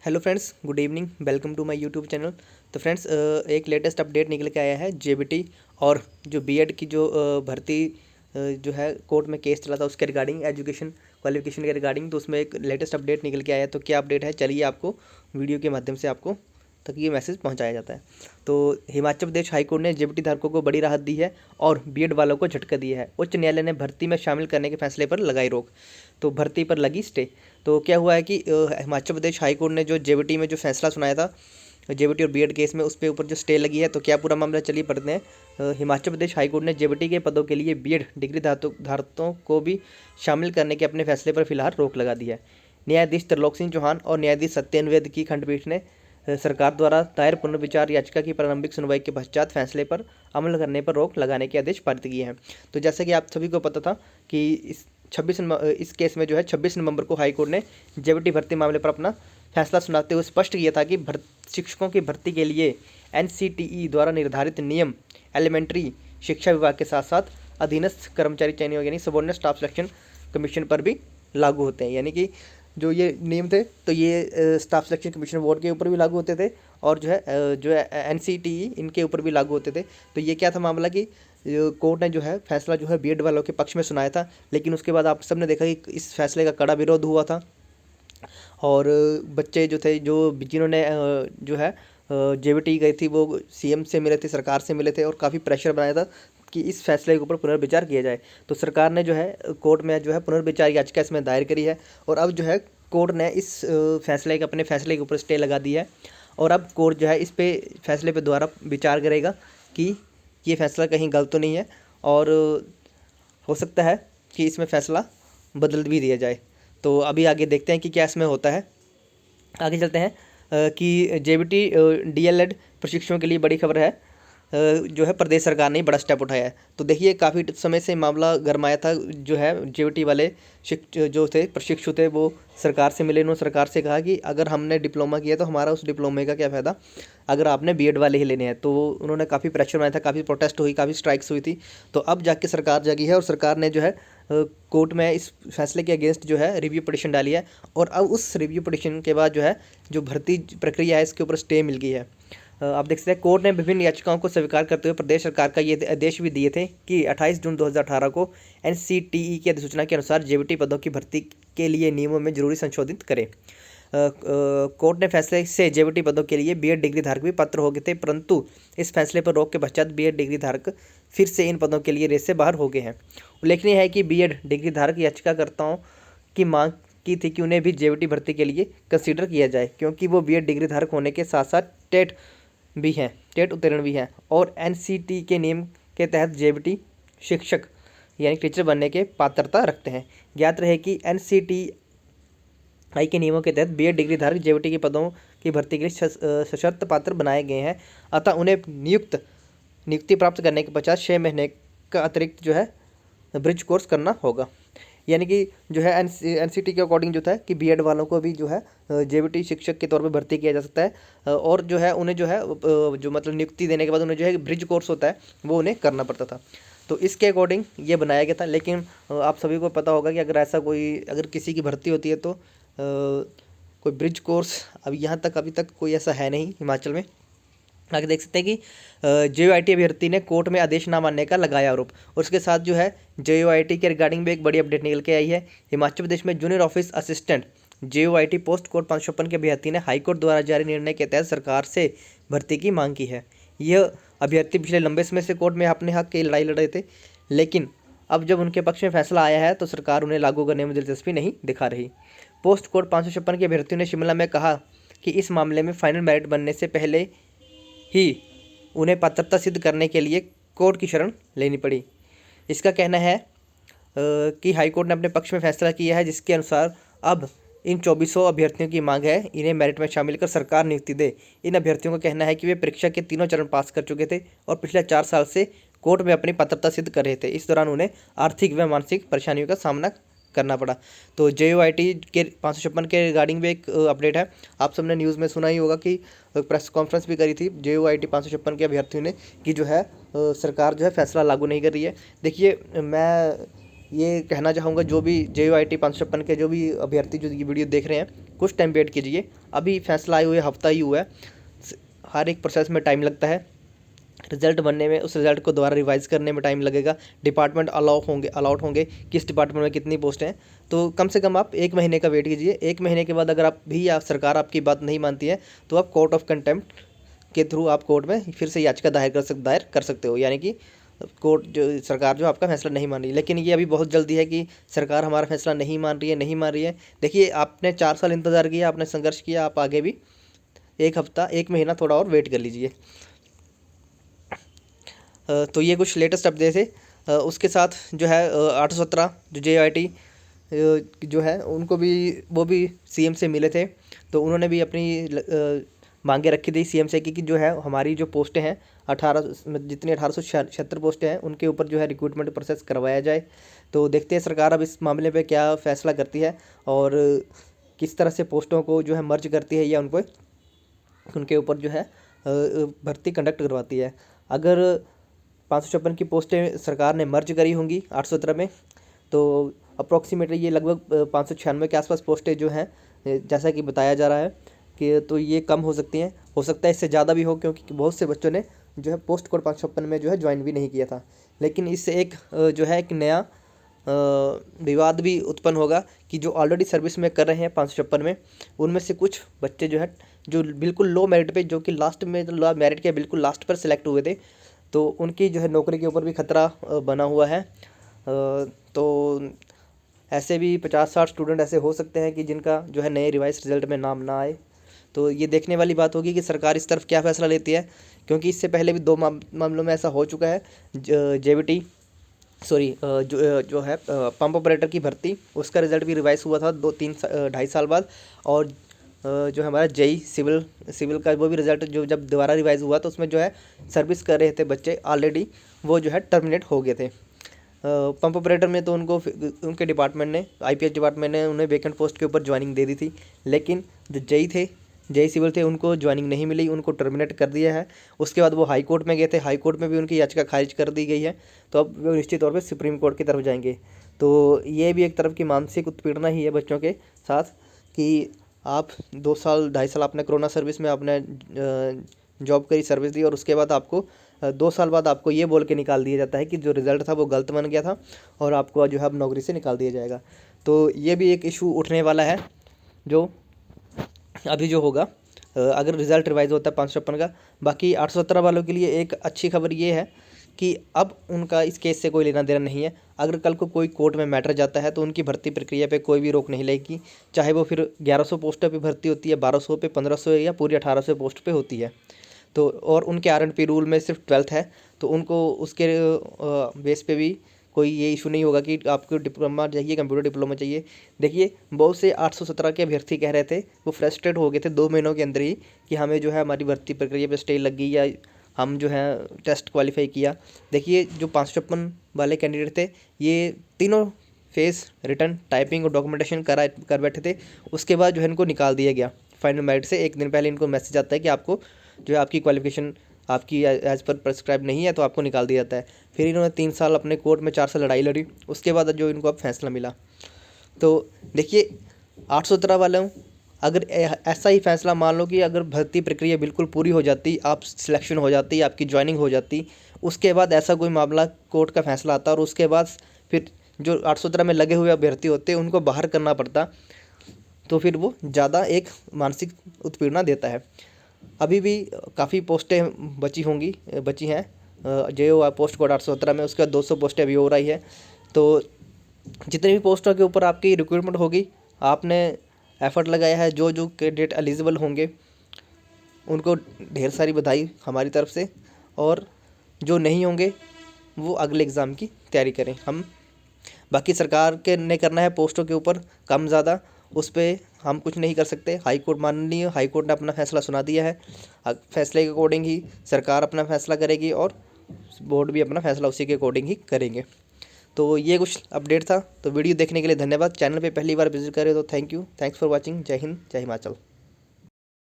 Hello friends, good evening. Welcome to my YouTube channel. तो friends, एक latest update निकल के आया है जेबीटी और जो बीएड की जो भर्ती जो है कोर्ट में केस चला था उसके रिगार्डिंग, एजुकेशन क्वालिफिकेशन के रिगार्डिंग। तो उसमें एक लेटेस्ट अपडेट निकल के आया है। तो क्या अपडेट है, चलिए आपको वीडियो के माध्यम से आपको तक ये मैसेज पहुंचाया जाता है। तो हिमाचल प्रदेश हाईकोर्ट ने जेबीटी धारकों को बड़ी राहत दी है और बीएड वालों को झटका दिया है। उच्च न्यायालय ने भर्ती में शामिल करने के फैसले पर लगाई रोक, तो भर्ती पर लगी स्टे। तो क्या हुआ है कि हिमाचल प्रदेश हाईकोर्ट ने जो जेबीटी में जो फैसला सुनाया था, जेबीटी और बीएड केस में, उस पे ऊपर जो स्टे लगी है। तो क्या पूरा मामला, चलिए पढ़ते हैं। हिमाचल प्रदेश हाईकोर्ट ने जेबीटी के पदों के लिए बीएड डिग्री धारकों को भी शामिल करने के अपने फैसले पर फिलहाल रोक लगा दी है। न्यायाधीश त्रिलोक सिंह चौहान और न्यायाधीश सत्येन वैद की खंडपीठ ने सरकार द्वारा दायर पुनर्विचार याचिका की प्रारंभिक सुनवाई के पश्चात फैसले पर अमल करने पर रोक लगाने के आदेश पारित किए हैं। तो जैसे कि आप सभी को पता था कि इस केस में जो है 26 नवंबर को हाईकोर्ट ने जेबीटी भर्ती मामले पर अपना फैसला सुनाते हुए स्पष्ट किया था कि शिक्षकों की भर्ती के लिए एनसीटीई द्वारा निर्धारित नियम एलिमेंट्री शिक्षा विभाग के साथ साथ अधीनस्थ कर्मचारी चयन यानी सबॉर्डिनेट स्टाफ सिलेक्शन कमीशन पर भी लागू होते हैं। यानी कि जो ये नियम थे, तो ये स्टाफ सिलेक्शन कमीशन बोर्ड के ऊपर भी लागू होते थे और जो है एनसीटीई इनके ऊपर भी लागू होते थे। तो ये क्या था मामला कि कोर्ट ने जो है फैसला जो है बीएड वालों के पक्ष में सुनाया था, लेकिन उसके बाद आप सबने देखा कि इस फैसले का कड़ा विरोध हुआ था। और बच्चे जो थे, जो जिन्होंने जो है जेबीटी गई थी, वो सीएम से मिले थे, सरकार से मिले थे और काफ़ी प्रेशर बनाया था कि इस फैसले के ऊपर पुनर्विचार किया जाए। तो सरकार ने जो है कोर्ट में जो है पुनर्विचार याचिका इसमें दायर करी है और अब जो है कोर्ट ने इस फैसले के अपने फैसले के ऊपर स्टे लगा दी है। और अब कोर्ट जो है इस पे फैसले पे दोबारा विचार करेगा कि ये फैसला कहीं गलत तो नहीं है, और हो सकता है कि इसमें फ़ैसला बदल भी दिया जाए। तो अभी आगे देखते हैं कि क्या इसमें होता है। आगे चलते हैं कि जेबीटी डीएलएड प्रशिक्षुओं के लिए बड़ी खबर है। जो है प्रदेश सरकार ने बड़ा स्टेप उठाया है। तो देखिए, काफ़ी समय से मामला गरमाया था। जो है जेबीटी वाले जो थे प्रशिक्षु थे, वो सरकार से मिले। उन्होंने सरकार से कहा कि अगर हमने डिप्लोमा किया तो हमारा उस डिप्लोमे का क्या फ़ायदा, अगर आपने बीएड वाले ही लेने हैं। तो उन्होंने काफ़ी प्रेशर बनाया था, काफ़ी प्रोटेस्ट हुई, काफ़ी स्ट्राइक्स हुई थी। तो अब जाके सरकार जगी है और सरकार ने जो है कोर्ट में इस फैसले के अगेंस्ट जो है रिव्यू पिटिशन डाली है। और अब उस रिव्यू पिटिशन के बाद जो है जो भर्ती प्रक्रिया है इसके ऊपर स्टे मिल गई है। आप देख सकते हैं, कोर्ट ने विभिन्न याचिकाओं को स्वीकार करते हुए प्रदेश सरकार का ये आदेश भी दिए थे कि 28 जून 2018 को एनसीटीई की अधिसूचना के अनुसार जेबीटी पदों की भर्ती के लिए नियमों में जरूरी संशोधित करें। कोर्ट ने फैसले से जेबीटी पदों के लिए बीएड डिग्री धारक भी पात्र हो गए थे, परंतु इस फैसले पर रोक के पश्चात बीएड डिग्री धारक फिर से इन पदों के लिए रेस से बाहर हो गए हैं। उल्लेखनीय है कि बीएड डिग्री धारक याचिकाकर्ताओं की मांग की थी कि उन्हें भी जेबीटी भर्ती के लिए कंसीडर किया जाए, क्योंकि वो बीएड डिग्री धारक होने के साथ साथ टेट उत्तीर्ण भी हैं और एनसीटी के नियम के तहत जेबीटी शिक्षक यानी टीचर बनने के पात्रता रखते हैं। ज्ञात रहे कि एनसीटीई के नियमों के तहत बीएड डिग्री धारक जेबीटी के पदों की भर्ती के लिए सशर्त पात्र बनाए गए हैं। अतः उन्हें नियुक्ति प्राप्त करने के पश्चात 6 महीने का अतिरिक्त जो है ब्रिज कोर्स करना होगा। यानी कि जो है एनसीटी के अकॉर्डिंग जो था कि बीएड वालों को भी जो है जेबीटी शिक्षक के तौर पे भर्ती किया जा सकता है। और जो है उन्हें जो है जो मतलब नियुक्ति देने के बाद उन्हें जो है ब्रिज कोर्स होता है वो उन्हें करना पड़ता था। तो इसके अकॉर्डिंग ये बनाया गया था। लेकिन आप सभी को पता होगा कि अगर किसी की भर्ती होती है तो कोई ब्रिज कोर्स अभी तक कोई ऐसा है नहीं हिमाचल में। आगे देख सकते हैं कि जेयूआईटी अभ्यर्थी ने कोर्ट में आदेश न मानने का लगाया आरोप। और उसके साथ जो है जेयूआईटी के रिगार्डिंग भी एक बड़ी अपडेट निकल के आई है। हिमाचल प्रदेश में junior office assistant JUIT post code 556 के अभ्यर्थी ने हाईकोर्ट द्वारा जारी निर्णय के तहत सरकार से भर्ती की मांग की है। यह अभ्यर्थी पिछले लंबे समय से कोर्ट में अपने हक की लड़ाई लड़ रहे थे, लेकिन अब जब उनके पक्ष में फैसला आया है तो सरकार उन्हें लागू करने में दिलचस्पी नहीं दिखा रही। पोस्ट कोड 556 के अभ्यर्थियों ने शिमला में कहा कि इस मामले में फाइनल मेरिट बनने से पहले ही उन्हें पात्रता सिद्ध करने के लिए कोर्ट की शरण लेनी पड़ी। इसका कहना है कि हाईकोर्ट ने अपने पक्ष में फैसला किया है, जिसके अनुसार अब इन 2400 अभ्यर्थियों की मांग है इन्हें मेरिट में शामिल कर सरकार नियुक्ति दे। इन अभ्यर्थियों का कहना है कि वे परीक्षा के तीनों चरण पास कर चुके थे और पिछले 4 साल से कोर्ट में अपनी पात्रता सिद्ध कर रहे थे। इस दौरान उन्हें आर्थिक व मानसिक परेशानियों का सामना करना पड़ा। तो जेयूआईटी के 556 के रिगार्डिंग भी एक अपडेट है। आप सबने न्यूज़ में सुना ही होगा कि प्रेस कॉन्फ्रेंस भी करी थी जेयूआईटी 556 के अभ्यर्थियों ने कि जो है सरकार जो है फैसला लागू नहीं कर रही है। देखिए, मैं ये कहना चाहूँगा, जो भी JUIT 556 के जो भी अभ्यर्थी जो ये वीडियो देख रहे हैं, कुछ टाइम वेट कीजिए। अभी फैसला आए हुए हफ्ता ही हुआ है, हर एक प्रोसेस में टाइम लगता है। रिजल्ट बनने में, उस रिजल्ट को दोबारा रिवाइज़ करने में टाइम लगेगा। डिपार्टमेंट अलॉट होंगे किस डिपार्टमेंट में कितनी पोस्टें हैं, तो कम से कम आप 1 महीने का वेट कीजिए। 1 महीने के बाद अगर आप भी या सरकार आपकी बात नहीं मानती है तो आप कोर्ट ऑफ कंटेम्प्ट के थ्रू आप कोर्ट में फिर से याचिका दायर कर सकते हो, यानी कि कोर्ट जो सरकार जो आपका फैसला नहीं मान रही। लेकिन ये अभी बहुत जल्दी है कि सरकार हमारा फैसला नहीं मान रही है। देखिए, आपने 4 साल इंतज़ार किया, आपने संघर्ष किया, आप आगे भी 1 हफ्ता 1 महीना थोड़ा और वेट कर लीजिए। तो ये कुछ लेटेस्ट अपडेट थे। उसके साथ जो है 817 जो JUIT जो है उनको भी, वो भी CM से मिले थे, तो उन्होंने भी अपनी मांगे रखी थी CM से कि जो है हमारी जो पोस्टें हैं 1876 पोस्टें हैं, उनके ऊपर जो है रिक्रूटमेंट प्रोसेस करवाया जाए। तो देखते हैं सरकार अब इस मामले पे क्या फ़ैसला करती है और किस तरह से पोस्टों को जो है मर्ज करती है या उनके ऊपर जो है भर्ती कंडक्ट करवाती है। अगर 556 की पोस्टें सरकार ने मर्ज करी होंगी 817 में, तो अप्रॉक्सीमेटली ये लगभग 596 के आसपास पोस्टें जो हैं, जैसा कि बताया जा रहा है कि तो ये कम हो सकती हैं। हो सकता है इससे ज़्यादा भी हो, क्योंकि बहुत से बच्चों ने जो है पोस्ट कोड 556 में जो है ज्वाइन भी नहीं किया था। लेकिन इससे एक जो है एक नया विवाद भी उत्पन्न होगा कि जो ऑलरेडी सर्विस में कर रहे हैं 556 में, उनमें से कुछ बच्चे जो है जो बिल्कुल लो मेरिट पे, जो कि लास्ट में लो मेरिट के बिल्कुल लास्ट पर सिलेक्ट हुए थे, तो उनकी जो है नौकरी के ऊपर भी खतरा बना हुआ है। तो ऐसे भी 50-60 स्टूडेंट ऐसे हो सकते हैं कि जिनका जो है नए रिवाइज रिजल्ट में नाम ना आए। तो ये देखने वाली बात होगी कि सरकार इस तरफ क्या फ़ैसला लेती है, क्योंकि इससे पहले भी 2 मामलों में ऐसा हो चुका है। JBT जो है पंप ऑपरेटर की भर्ती, उसका रिज़ल्ट भी रिवाइज हुआ था 2-3-2.5 साल बाद। और जो हमारा JEE सिविल का वो भी रिज़ल्ट जो जब दोबारा रिवाइज हुआ, तो उसमें जो है सर्विस कर रहे थे बच्चे ऑलरेडी, वो जो है टर्मिनेट हो गए थे। पंप ऑपरेटर में तो उनके डिपार्टमेंट ने, IPS डिपार्टमेंट ने उन्हें वैकेंट पोस्ट के ऊपर ज्वाइनिंग दे दी थी। लेकिन जो JEE सिविल थे, उनको ज्वाइनिंग नहीं मिली, उनको टर्मिनेट कर दिया है। उसके बाद वो हाई कोर्ट में गए थे, हाई कोर्ट में भी उनकी याचिका खारिज कर दी गई है। तो अब वो निश्चित तौर पे सुप्रीम कोर्ट की तरफ जाएंगे। तो ये भी एक तरफ की मानसिक उत्पीड़ना ही है बच्चों के साथ कि आप 2 साल 2.5 साल आपने कोरोना सर्विस में आपने जॉब करी, सर्विस दी, और उसके बाद आपको 2 साल बाद आपको ये बोल के निकाल दिया जाता है कि जो रिज़ल्ट था वो गलत बन गया था और आपको जो है अब नौकरी से निकाल दिया जाएगा। तो ये भी एक इशू उठने वाला है जो अभी जो होगा, अगर रिज़ल्ट रिवाइज होता है 556 का। बाकी 817 वालों के लिए एक अच्छी खबर ये है कि अब उनका इस केस से कोई लेना देना नहीं है। अगर कल को कोई कोर्ट में मैटर जाता है तो उनकी भर्ती प्रक्रिया पे कोई भी रोक नहीं लगेगी, चाहे वो फिर 1100 पोस्टों पे भर्ती होती है, 1200 पे, 1500 या पूरी 1800 पोस्ट पे होती है। तो और उनके RNP रूल में सिर्फ 12th है, तो उनको उसके बेस पे भी कोई ये इशू नहीं होगा कि आपको डिप्लोमा चाहिए, कंप्यूटर डिप्लोमा चाहिए। देखिए, बहुत से 817 के अभ्यर्थी कह रहे थे, वो फ्रस्ट्रेट हो गए थे 2 महीनों के अंदर ही कि हमें जो है हमारी भर्ती प्रक्रिया पे स्टे लग गई या हम जो है टेस्ट क्वालिफाई किया। देखिए, जो 556 वाले कैंडिडेट थे, ये तीनों फेस रिटर्न, टाइपिंग और डॉक्यूमेंटेशन कर बैठे थे। उसके बाद जो है इनको निकाल दिया गया। फाइनल मेरिट से 1 दिन पहले इनको मैसेज आता है कि आपको जो है आपकी क्वालिफिकेशन आपकी एज पर प्रेस्क्राइब नहीं है, तो आपको निकाल दिया जाता है। फिर इन्होंने 3 साल अपने कोर्ट में 4 साल लड़ाई लड़ी, उसके बाद जो इनको अब फैसला मिला। तो देखिए, 817 वालों, अगर ऐसा ही फैसला मान लो कि अगर भर्ती प्रक्रिया बिल्कुल पूरी हो जाती, आप सिलेक्शन हो जाती, आपकी ज्वाइनिंग हो जाती, उसके बाद ऐसा कोई मामला कोर्ट का फैसला आता और उसके बाद फिर जो 817 में लगे हुए अभ्यर्थी होते उनको बाहर करना पड़ता, तो फिर वो ज़्यादा एक मानसिक उत्पीड़ना देता है। अभी भी काफ़ी पोस्टें बची हैं जो पोस्ट कोड 817 में, उसके बाद 200 पोस्टें अभी हो रही है। तो जितनी भी पोस्टों के ऊपर आपकी रिक्रूटमेंट होगी, आपने एफर्ट लगाया है, जो जो कैंडिडेट एलिजिबल होंगे उनको ढेर सारी बधाई हमारी तरफ से, और जो नहीं होंगे वो अगले एग्ज़ाम की तैयारी करें। हम बाकी सरकार के ने करना है पोस्टों के ऊपर कम ज़्यादा, उस पर हम कुछ नहीं कर सकते। हाई कोर्ट माननीय हाई कोर्ट ने अपना फैसला सुना दिया है, फैसले के अकॉर्डिंग ही सरकार अपना फैसला करेगी और बोर्ड भी अपना फैसला उसी के अकॉर्डिंग ही करेंगे। तो ये कुछ अपडेट था। तो वीडियो देखने के लिए धन्यवाद। चैनल पे पहली बार विजिट करें तो थैंक्स फॉर वॉचिंग। जय हिंद, जय हिमाचल।